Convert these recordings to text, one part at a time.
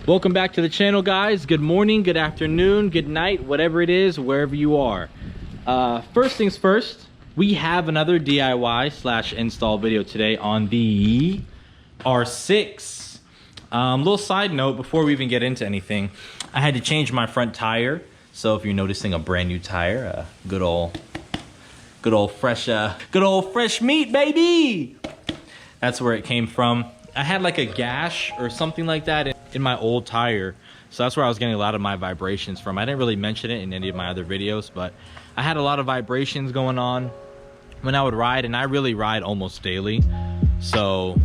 Welcome back to the channel, guys. Good morning, good afternoon, good night, whatever it is, wherever you are. First things first, we have another DIY / install video today on the R6. Little side note before we even get into anything, I had to change my front tire. So if you're noticing a brand new tire, good old fresh meat, baby. That's where it came from. I had like a gash or something like that in my old tire. So that's where I was getting a lot of my vibrations from. I didn't really mention it in any of my other videos, but I had a lot of vibrations going on when I would ride, and I really ride almost daily. So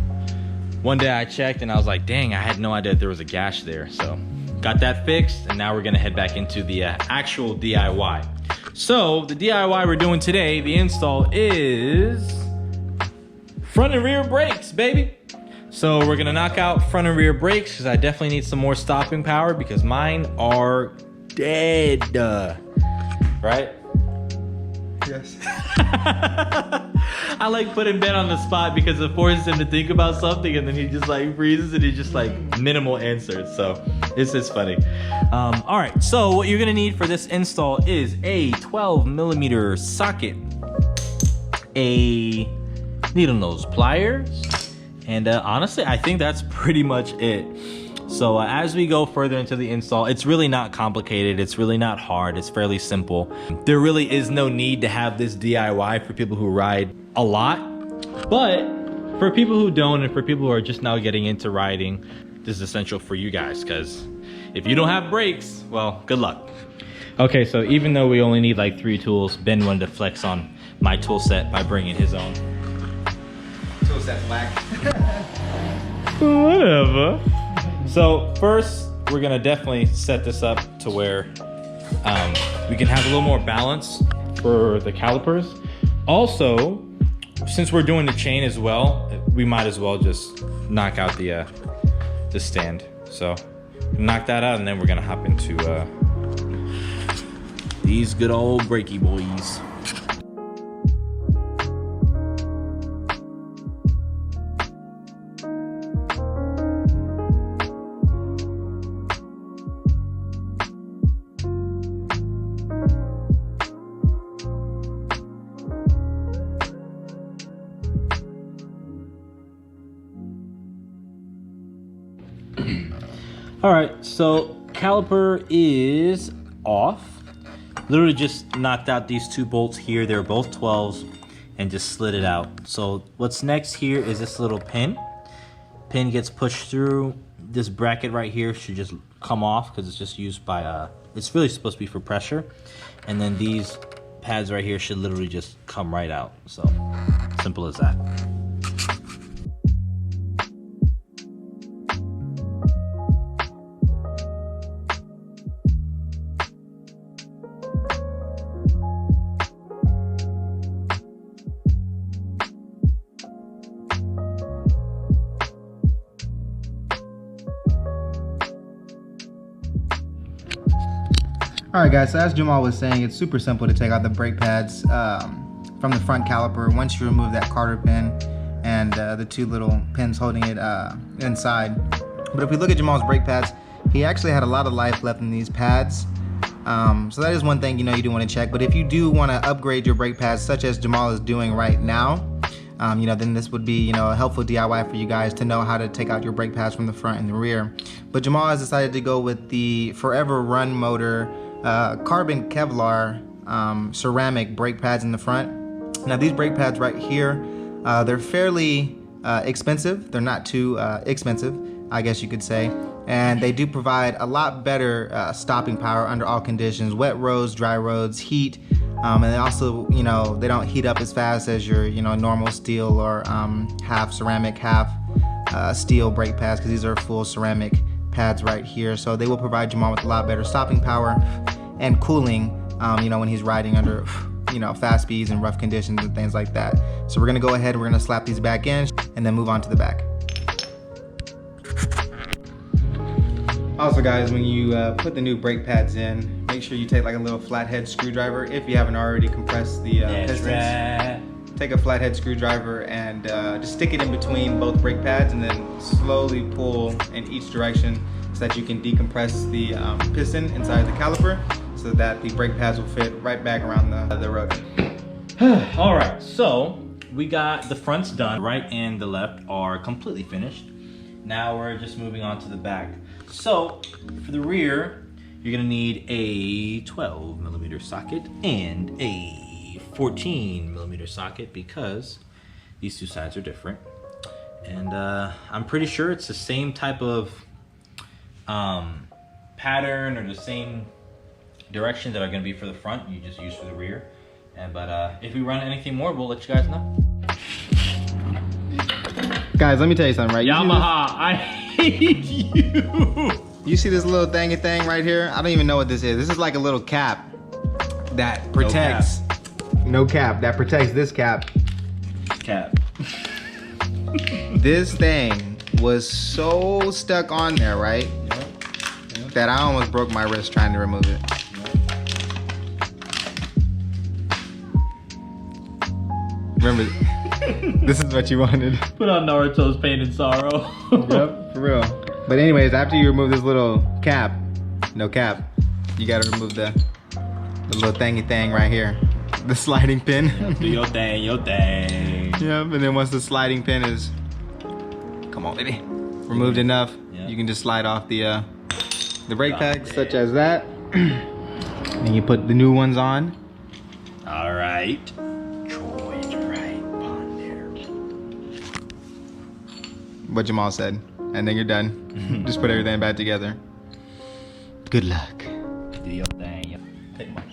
one day I checked and I was like, dang, I had no idea that there was a gash there. So got that fixed, and now we're gonna head back into the actual DIY. So the DIY we're doing today, the install, is front and rear brakes, baby. So we're gonna knock out front and rear brakes because I definitely need some more stopping power because mine are dead. Right? Yes. I like putting Ben on the spot because it forces him to think about something, and then he just like freezes and he just like minimal answers. So this is funny. All right, so what you're gonna need for this install is a 12mm socket, a needle nose pliers, and honestly, I think that's pretty much it. So as we go further into the install, it's really not complicated. It's really not hard. It's fairly simple. There really is no need to have this DIY for people who ride a lot. But for people who don't, and for people who are just now getting into riding, this is essential for you guys, because if you don't have brakes, well, good luck. Okay, so even though we only need like 3 tools, Ben wanted to flex on my tool set by bringing his own. Tool set black. Whatever. So first, we're gonna definitely set this up to where we can have a little more balance for the calipers. Also, since we're doing the chain as well, we might as well just knock out the stand. So knock that out, and then we're gonna hop into these good old brakey boys. All right, so caliper is off. Literally just knocked out these 2 bolts here. They're both 12s and just slid it out. So what's next here is this little pin. Pin gets pushed through. This bracket right here should just come off because it's just used by, it's really supposed to be for pressure. And then these pads right here should literally just come right out. So simple as that. Alright guys, so as Jamal was saying, it's super simple to take out the brake pads from the front caliper once you remove that Carter pin and the 2 little pins holding it inside. But if we look at Jamal's brake pads, he actually had a lot of life left in these pads. So that is one thing you do want to check. But if you do want to upgrade your brake pads, such as Jamal is doing right now, then this would be a helpful DIY for you guys to know how to take out your brake pads from the front and the rear. But Jamal has decided to go with the Forever Run Motor carbon Kevlar ceramic brake pads in the front. Now these brake pads right here, they're fairly expensive. They're not too expensive, I guess you could say. And they do provide a lot better stopping power under all conditions: wet roads, dry roads, heat. And they also, they don't heat up as fast as your, normal steel or half ceramic, half steel brake pads, because these are full ceramic pads right here. So they will provide Jamal with a lot better stopping power and cooling, when he's riding under, fast speeds and rough conditions and things like that. So we're gonna go ahead and we're gonna slap these back in and then move on to the back. Also guys, when you put the new brake pads in, make sure you take like a little flathead screwdriver if you haven't already compressed the pistons. Right. take a flathead screwdriver and just stick it in between both brake pads and then slowly pull in each direction so that you can decompress the piston inside the caliper so that the brake pads will fit right back around the rotor. All right, so we got the fronts done. Right and the left are completely finished. Now we're just moving on to the back. So for the rear, you're gonna need a 12mm socket and a 14mm socket because these two sides are different. And I'm pretty sure it's the same type of pattern or the same direction that are gonna be for the front, you just use for the rear. But if we run anything more, we'll let you guys know. Guys, let me tell you something, right? Yamaha, I hate you. You see this little thingy thing right here? I don't even know what this is. This is like a little cap that protects. No cap. That protects this cap. Cap. This thing was so stuck on there, right? Yep. That I almost broke my wrist trying to remove it. Remember, this is what you wanted. Put on Naruto's Pain and Sorrow. Yep, for real. But anyways, after you remove this little cap, no cap, you gotta remove the little thingy thing right here. The sliding pin. Yep, do your thing, your thing. Yep, and then once the sliding pin is, come on baby, removed enough, yep, you can just slide off the brake pads, such as that. And you put the new ones on. All right. Troy's right on there. What Jamal said. And then you're done. Just put everything back together. Good luck. Do your thing. Take mine.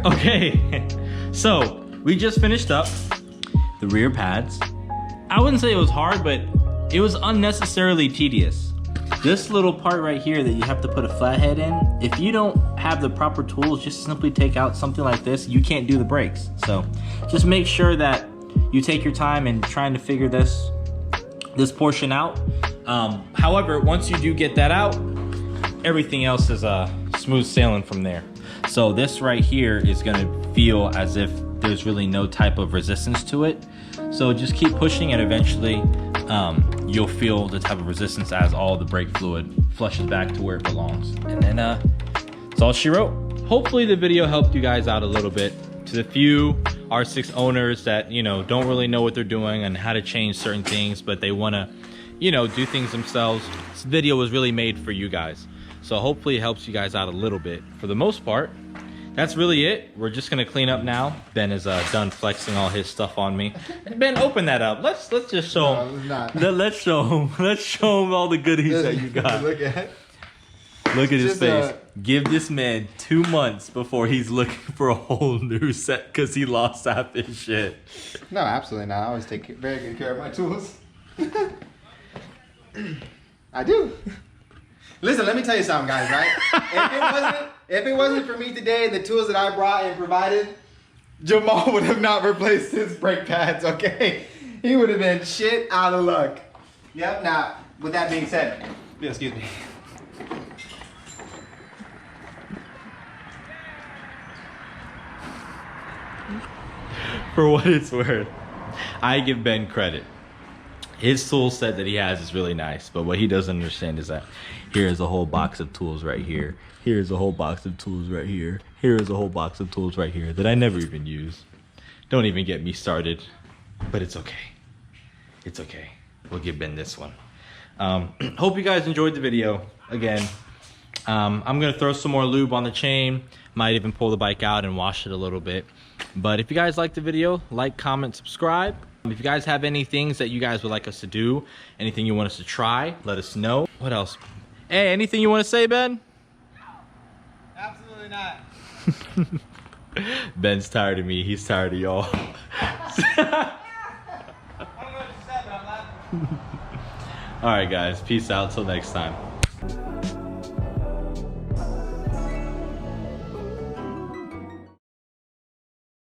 Okay, so we just finished up the rear pads. I wouldn't say it was hard, but it was unnecessarily tedious. This little part right here that you have to put a flathead in, if you don't have the proper tools, just simply take out something like this, you can't do the brakes. So just make sure that you take your time in trying to figure this portion out. However, once you do get that out, everything else is smooth sailing from there. So this right here is gonna feel as if there's really no type of resistance to it. So just keep pushing and eventually you'll feel the type of resistance as all the brake fluid flushes back to where it belongs. And then that's all she wrote. Hopefully the video helped you guys out a little bit. To the few R6 owners that, you know, don't really know what they're doing and how to change certain things, but they want to, you know, do things themselves, this video was really made for you guys. So hopefully it helps you guys out a little bit. For the most part, that's really it. We're just gonna clean up now. Ben is done flexing all his stuff on me. Ben, open that up. Let's just show him. Let's show him. Let's show him all the goodies that you got. Look at his face. Give this man 2 months before he's looking for a whole new set because he lost half his shit. No, absolutely not. I always take very good care of my tools. I do. Listen, let me tell you something, guys, right? If it wasn't for me today, the tools that I brought and provided, Jamal would have not replaced his brake pads, okay? He would have been shit out of luck. Yep, now, with that being said, excuse me. For what it's worth, I give Ben credit. His tool set that he has is really nice, but what he doesn't understand is that here's a whole box of tools right here. Here's a whole box of tools right here. Here's a whole box of tools right here that I never even use. Don't even get me started, but it's okay. It's okay. We'll give Ben this one. Hope you guys enjoyed the video. Again, I'm gonna throw some more lube on the chain. Might even pull the bike out and wash it a little bit. But if you guys liked the video, like, comment, subscribe. If you guys have any things that you guys would like us to do, anything you want us to try, let us know. What else? Hey, anything you want to say, Ben? Absolutely not. Ben's tired of me. He's tired of y'all. I don't know what you said, but I'm laughing. All right, guys. Peace out. Till next time.